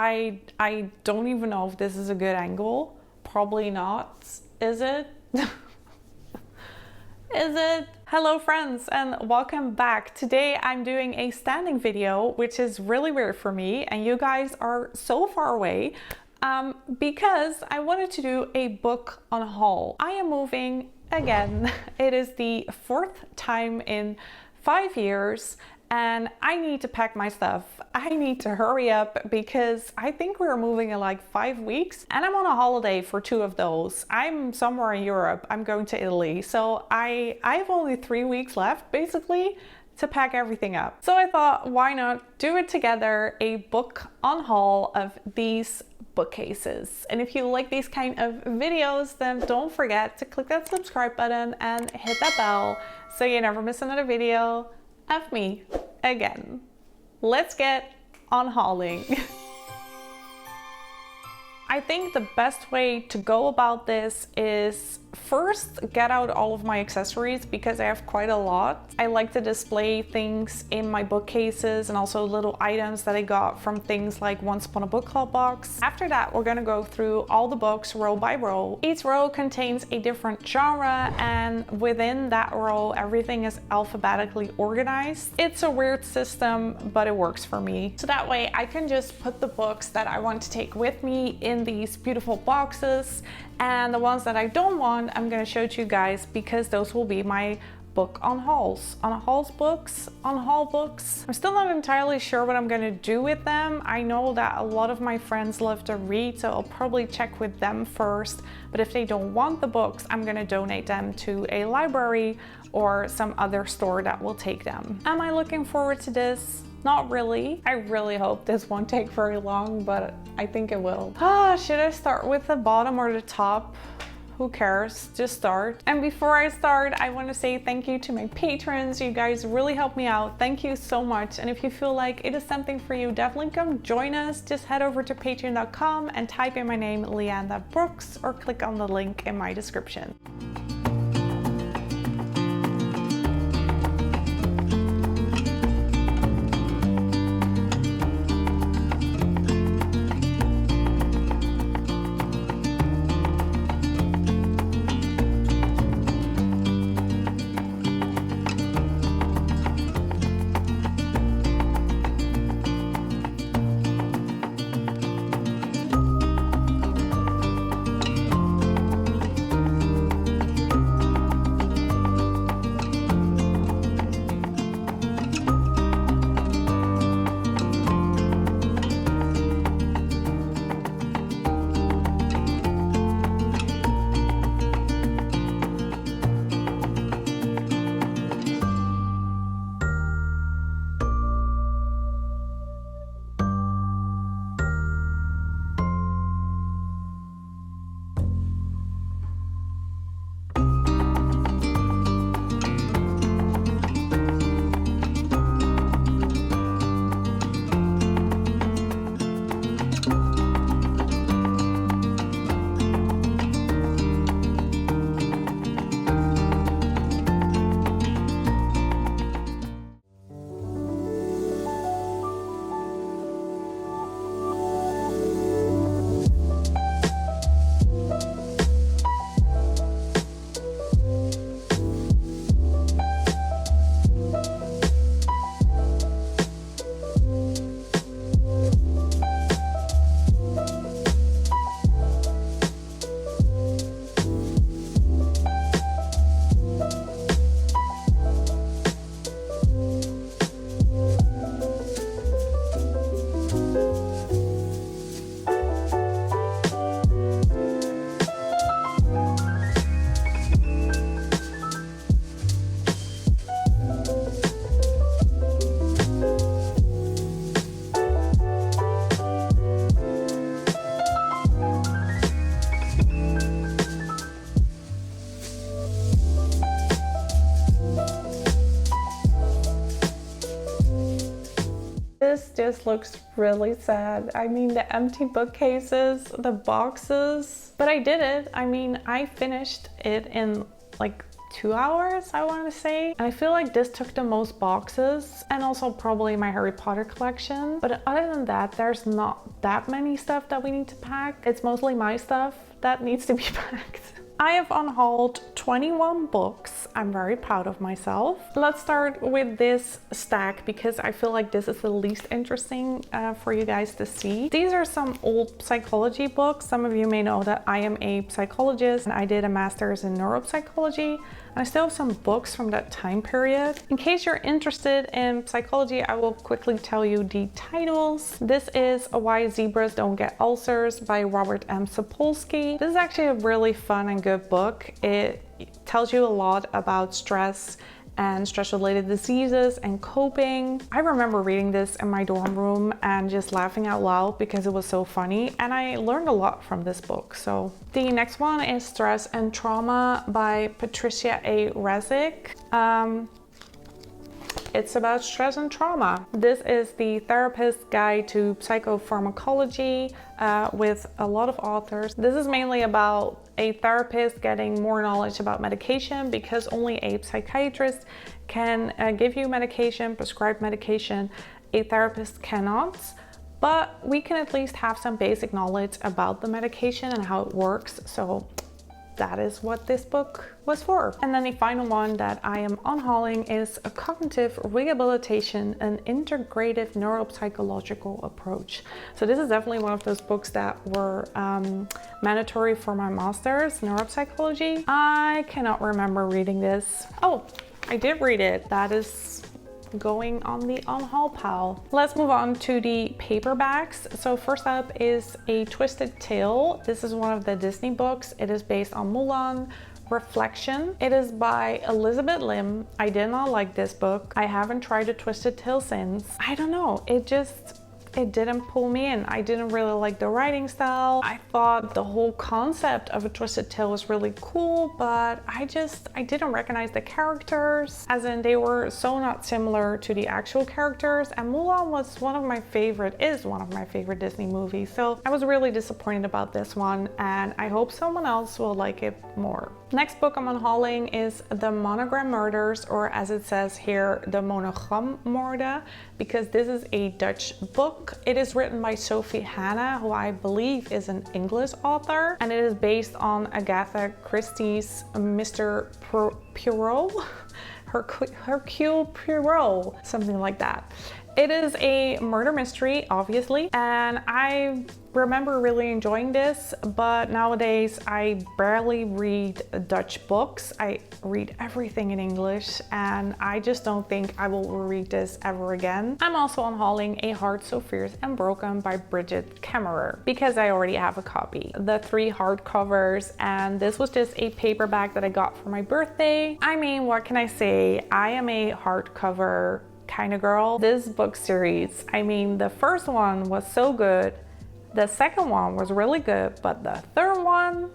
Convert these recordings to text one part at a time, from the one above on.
I don't even know if this is a good angle. Probably not. Is it? Is it? Hello friends and welcome back. Today I'm doing a standing video, which is really weird for me, and you guys are so far away because I wanted to do a book on haul. I am moving again. It is the fourth time in 5 years and I need to pack my stuff. I need to hurry up because I think we're moving in like 5 weeks and I'm on a holiday for 2 of those. I'm somewhere in Europe. I'm going to Italy. So I have only 3 weeks left basically to pack everything up. So I thought, why not do it together, a book on haul of these bookcases. And if you like these kind of videos, then don't forget to click that subscribe button and hit that bell so you never miss another video of me again. Let's get on hauling. I think the best way to go about this is first get out all of my accessories because I have quite a lot. I like to display things in my bookcases and also little items that I got from things like Once Upon a Book Club box. After that, we're gonna go through all the books row by row. Each row contains a different genre and within that row, everything is alphabetically organized. It's a weird system, but it works for me. So that way I can just put the books that I want to take with me in these beautiful boxes, and the ones that I don't want I'm going to show to you guys because those will be my book on hauls. Unhauled books, unhaul books. I'm still not entirely sure what I'm going to do with them. I know that a lot of my friends love to read, so I'll probably check with them first, but if they don't want the books, I'm going to donate them to a library or some other store that will take them. Am I looking forward to this? Not really. I really hope this won't take very long, but I think it will. Should I start with the bottom or the top? Who cares? Just start. And before I start, I want to say thank you to my patrons. You guys really help me out. Thank you so much. And if you feel like it is something for you, definitely come join us. Just head over to patreon.com and type in my name, Leanda Brooks, or click on the link in my description. This just looks really sad. I mean, the empty bookcases, the boxes, but I did it. I mean, I finished it in like 2 hours, I want to say. And I feel like this took the most boxes, and also probably my Harry Potter collection. But other than that, there's not that many stuff that we need to pack. It's mostly my stuff that needs to be packed. I have unhauled 21 books. I'm very proud of myself. Let's start with this stack because I feel like this is the least interesting for you guys to see. These are some old psychology books. Some of you may know that I am a psychologist and I did a master's in neuropsychology. And I still have some books from that time period. In case you're interested in psychology, I will quickly tell you the titles. This is Why Zebras Don't Get Ulcers by Robert M. Sapolsky. This is actually a really fun and good book. It tells you a lot about stress and stress-related diseases and coping. I remember reading this in my dorm room and just laughing out loud because it was so funny, and I learned a lot from this book. So the next one is Stress and Trauma by Patricia A. Resick. It's about stress and trauma. This is the Therapist's Guide to Psychopharmacology with a lot of authors. This is mainly about a therapist getting more knowledge about medication because only a psychiatrist can give you medication, prescribe medication. A therapist cannot, but we can at least have some basic knowledge about the medication and how it works. So that is what this book was for. And then the final one that I am unhauling is A Cognitive Rehabilitation, an Integrative Neuropsychological Approach. So this is definitely one of those books that were mandatory for my master's, neuropsychology. I cannot remember reading this. Oh, I did read it. That is going on the unhaul pile. Let's move on to the paperbacks. So first up is A Twisted Tale. This is one of the Disney books. It is based on Mulan. Reflection. It is by Elizabeth Lim. I did not like this book. I haven't tried A Twisted Tale since. I don't know, it didn't pull me in. I didn't really like the writing style. I thought the whole concept of A Twisted Tale was really cool, but I didn't recognize the characters, as in they were so not similar to the actual characters. And Mulan is one of my favorite Disney movies. So I was really disappointed about this one, and I hope someone else will like it more. Next book I'm unhauling is The Monogram Murders, or as it says here, The Monogram Moorden, because this is a Dutch book. It is written by Sophie, who I believe is an English author, and it is based on Agatha Christie's Mr. Poirot, Hercule Poirot, something like that. It is a murder mystery, obviously, and I remember really enjoying this, but nowadays I barely read Dutch books. I read everything in English, and I just don't think I will read this ever again. I'm also unhauling A Heart So Fierce and Broken by Brigid Kemmerer because I already have a copy. The 3 hardcovers, and this was just a paperback that I got for my birthday. I mean, what can I say? I am a hardcover kind of girl. This book series, I mean, the first one was so good, the second one was really good, but the third one,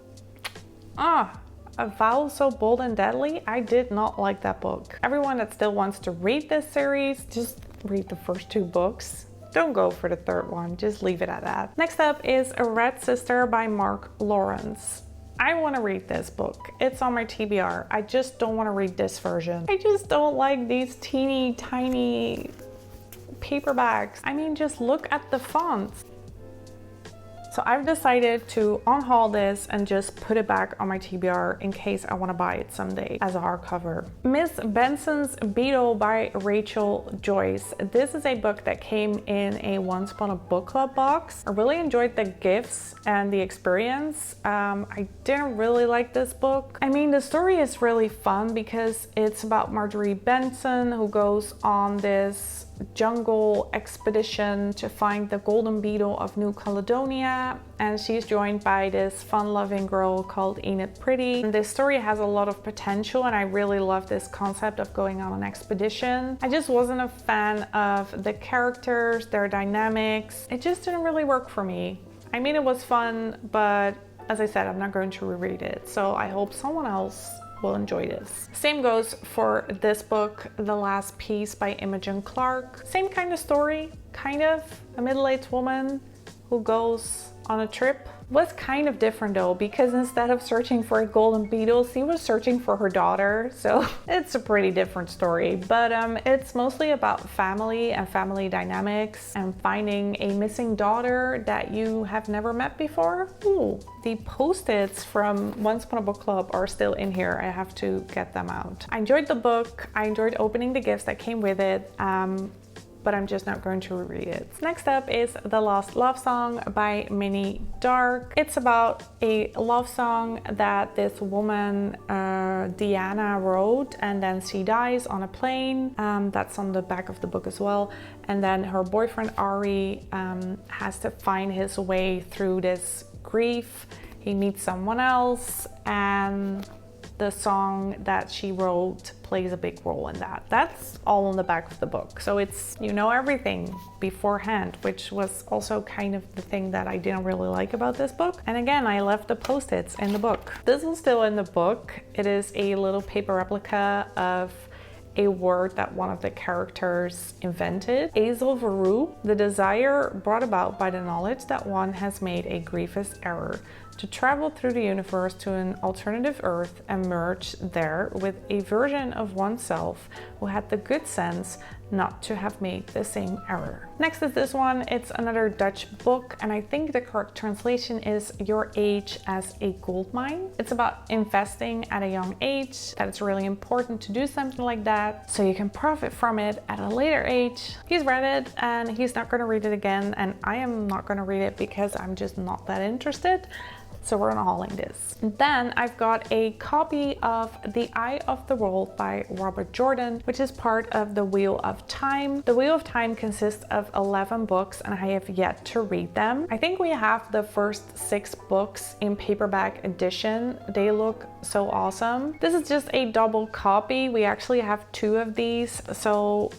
A Vow So Bold and Deadly, I did not like that book. Everyone that still wants to read this series, just read the first 2 books. Don't go for the third one, just leave it at that. Next up is A Red Sister by Mark Lawrence. I want to read this book. It's on my TBR. I just don't want to read this version. I just don't like these teeny tiny paperbacks. I mean, just look at the fonts. So I've decided to unhaul this and just put it back on my TBR in case I want to buy it someday as a hardcover. Miss Benson's Beetle by Rachel Joyce. This is a book that came in a Once Upon a Book Club box. I really enjoyed the gifts and the experience. I didn't really like this book. I mean, the story is really fun because it's about Marjorie Benson, who goes on this jungle expedition to find the golden beetle of New Caledonia, and she's joined by this fun-loving girl called Enid Pretty. And this story has a lot of potential, and I really love this concept of going on an expedition. I just wasn't a fan of the characters, their dynamics. It just didn't really work for me. I mean, it was fun, but as I said, I'm not going to reread it, so I hope someone else will enjoy this. Same goes for this book, The Last Piece by Imogen Clark. Same kind of story, kind of. A middle-aged woman who goes on a trip Was kind of different though, because instead of searching for a golden beetle, she was searching for her daughter. So it's a pretty different story, but it's mostly about family and family dynamics and finding a missing daughter that you have never met before. Ooh, the post-its from Once Upon a Book Club are still in here. I have to get them out. I enjoyed the book. I enjoyed opening the gifts that came with it. But I'm just not going to reread it. Next up is The Lost Love Song by Minnie Darke. It's about a love song that this woman, Diana, wrote, and then she dies on a plane. That's on the back of the book as well. And then her boyfriend, Ari, has to find his way through this grief. He meets someone else, and the song that she wrote plays a big role in that. That's all on the back of the book. So it's, you know, everything beforehand, which was also kind of the thing that I didn't really like about this book. And again, I left the post-its in the book. This is still in the book. It is a little paper replica of a word that one of the characters invented. Azelveru, the desire brought about by the knowledge that one has made a grievous error, to travel through the universe to an alternative Earth and merge there with a version of oneself who had the good sense not to have made the same error. Next is this one. It's another Dutch book, and I think the correct translation is Your Age as a Goudmijn. It's about investing at a young age, that it's really important to do something like that so you can profit from it at a later age. He's read it and he's not going to read it again, and I am not going to read it because I'm just not that interested. So we're unhauling this. Then I've got a copy of The Eye of the World by Robert Jordan, which is part of the Wheel of Time. The Wheel of Time consists of 11 books, and I have yet to read them. I think we have the first 6 books in paperback edition. They look so awesome. This is just a double copy. We actually have 2 of these, so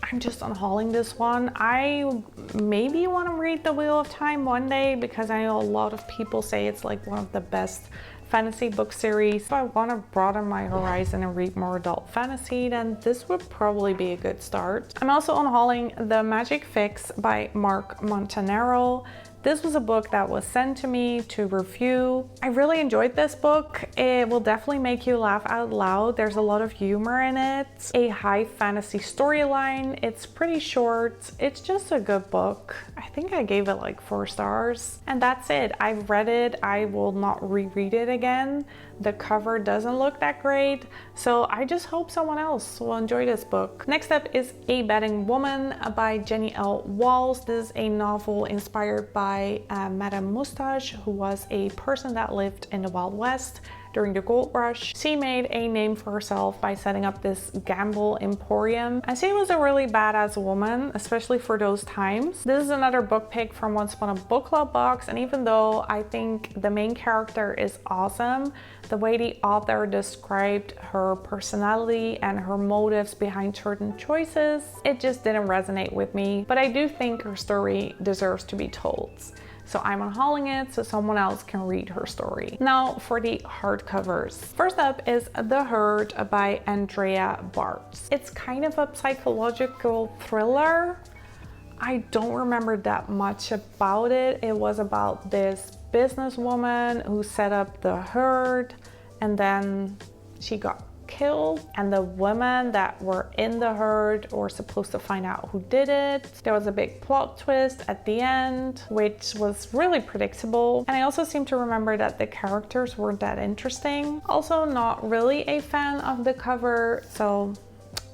I'm just unhauling this one. I maybe want to read The Wheel of Time one day because I know a lot of people say it's like one of the best fantasy book series. If I want to broaden my horizon and read more adult fantasy, then this would probably be a good start. I'm also unhauling The Magic Fix by Mark Montanaro. This was a book that was sent to me to review. I really enjoyed this book. It will definitely make you laugh out loud. There's a lot of humor in it. A high fantasy storyline. It's pretty short. It's just a good book. I think I gave it like 4 stars. And that's it. I've read it. I will not reread it again. The cover doesn't look that great. So I just hope someone else will enjoy this book. Next up is A Betting Woman by Jenny L. Walls. This is a novel inspired by Madame Moustache, who was a person that lived in the Wild West during the gold rush. She made a name for herself by setting up this gamble emporium, and she was a really badass woman, especially for those times. This is another book pick from Once Upon a Book Club box, and even though I think the main character is awesome, the way the author described her personality and her motives behind certain choices, it just didn't resonate with me. But I do think her story deserves to be told. So I'm unhauling it so someone else can read her story. Now for the hardcovers. First up is The Herd by Andrea Bartz. It's kind of a psychological thriller. I don't remember that much about it. It was about this businesswoman who set up the herd, and then she got killed, and the women that were in the herd were supposed to find out who did it. There was a big plot twist at the end, which was really predictable, and I also seem to remember that the characters weren't that interesting. Also not really a fan of the cover, so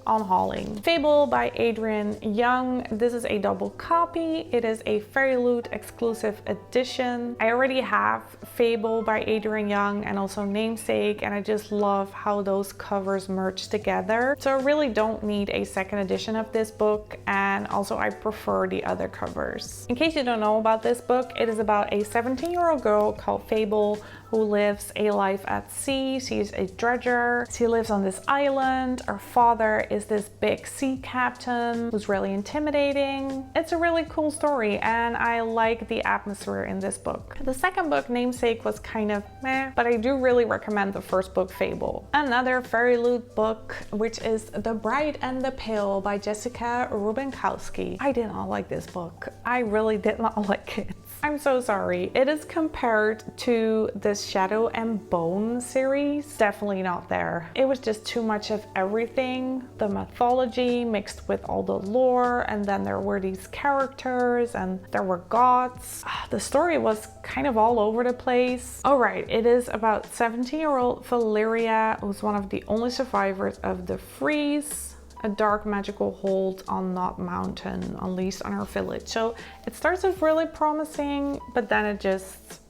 unhauling. Fable by Adrian Young. This is a double copy. It is a Fairy Loot exclusive edition. I already have Fable by Adrian Young and also Namesake, and I just love how those covers merge together. So I really don't need a second edition of this book, and also I prefer the other covers. In case you don't know about this book, it is about a 17-year-old girl called Fable who lives a life at sea. She's a dredger. She lives on this island. Her father is this big sea captain who's really intimidating. It's a really cool story, and I like the atmosphere in this book. The second book, Namesake, was kind of meh, but I do really recommend the first book, Fable. Another Fairy Loot book, which is The Bright and the Pale by Jessica Rubenkowski. I did not like this book. I really did not like it. I'm so sorry. It is compared to the Shadow and Bone series. Definitely not there. It was just too much of everything. The mythology mixed with all the lore, and then there were these characters and there were gods. The story was kind of all over the place. All right, it is about 17-year-old Valeria, who's one of the only survivors of the freeze, a dark magical hold on Knot Mountain unleashed on her village. So it starts off really promising, but then it just,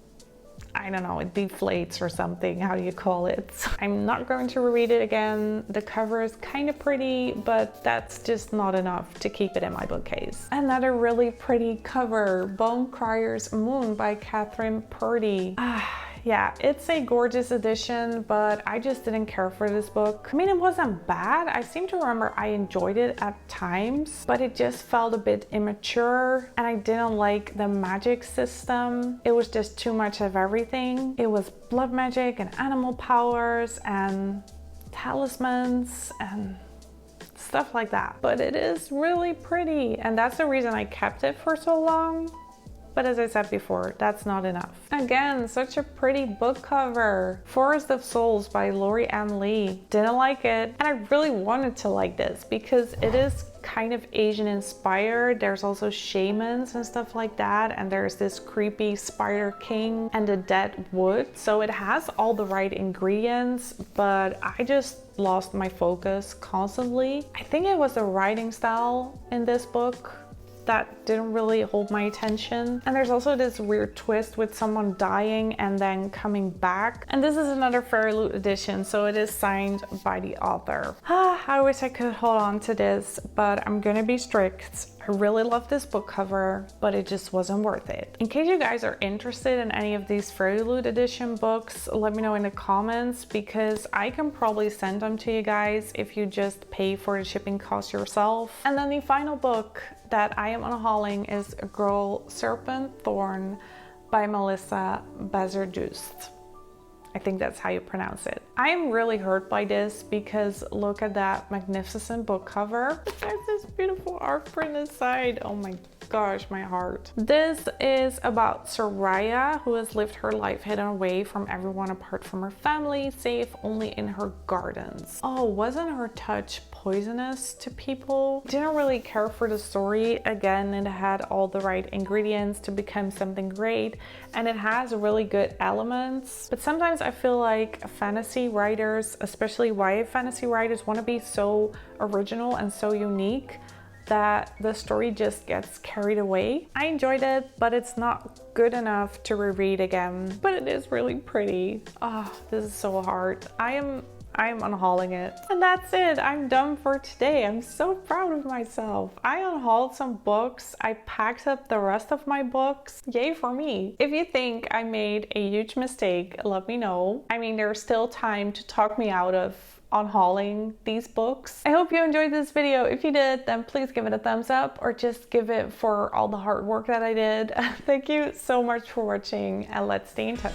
I don't know, it deflates or something. How do you call it? I'm not going to reread it again. The cover is kind of pretty, but that's just not enough to keep it in my bookcase. Another really pretty cover, Bone Crier's Moon by Catherine Purdy. Yeah, it's a gorgeous edition, but I just didn't care for this book. I mean, it wasn't bad. I seem to remember I enjoyed it at times, but it just felt a bit immature and I didn't like the magic system. It was just too much of everything. It was blood magic and animal powers and talismans and stuff like that. But it is really pretty, and that's the reason I kept it for so long. But as I said before, that's not enough. Again, such a pretty book cover. Forest of Souls by Lori Ann Lee. Didn't like it, and I really wanted to like this because it is kind of Asian inspired. There's also shamans and stuff like that, and there's this creepy spider king and a dead wood. So it has all the right ingredients, but I just lost my focus constantly. I think it was the writing style in this book that didn't really hold my attention. And there's also this weird twist with someone dying and then coming back. And this is another Fairy Loot edition, so it is signed by the author. I wish I could hold on to this, but I'm gonna be strict. I really love this book cover, but it just wasn't worth it. In case you guys are interested in any of these Fairy Loot edition books, let me know in the comments, because I can probably send them to you guys if you just pay for the shipping cost yourself. And then the final book that I am unhauling is A Girl Serpent Thorn by Melissa Bazardust. I think that's how you pronounce it. I am really hurt by this because look at that magnificent book cover. There's this beautiful art print inside. Oh my gosh, my heart. This is about Soraya, who has lived her life hidden away from everyone apart from her family, safe only in her gardens. Oh, wasn't her touch poisonous to people? Didn't really care for the story. Again, it had all the right ingredients to become something great, and it has really good elements. But sometimes I feel like fantasy writers, especially YA fantasy writers, want to be so original and so unique that the story just gets carried away. I enjoyed it, but it's not good enough to reread again. But it is really pretty. Oh, this is so hard. I am unhauling it. And that's it. I'm done for today. I'm so proud of myself. I unhauled some books. I packed up the rest of my books. Yay for me. If you think I made a huge mistake, let me know. I mean, there's still time to talk me out of unhauling these books. I hope you enjoyed this video. If you did, then please give it a thumbs up or just give it for all the hard work that I did. Thank you so much for watching, and let's stay in touch.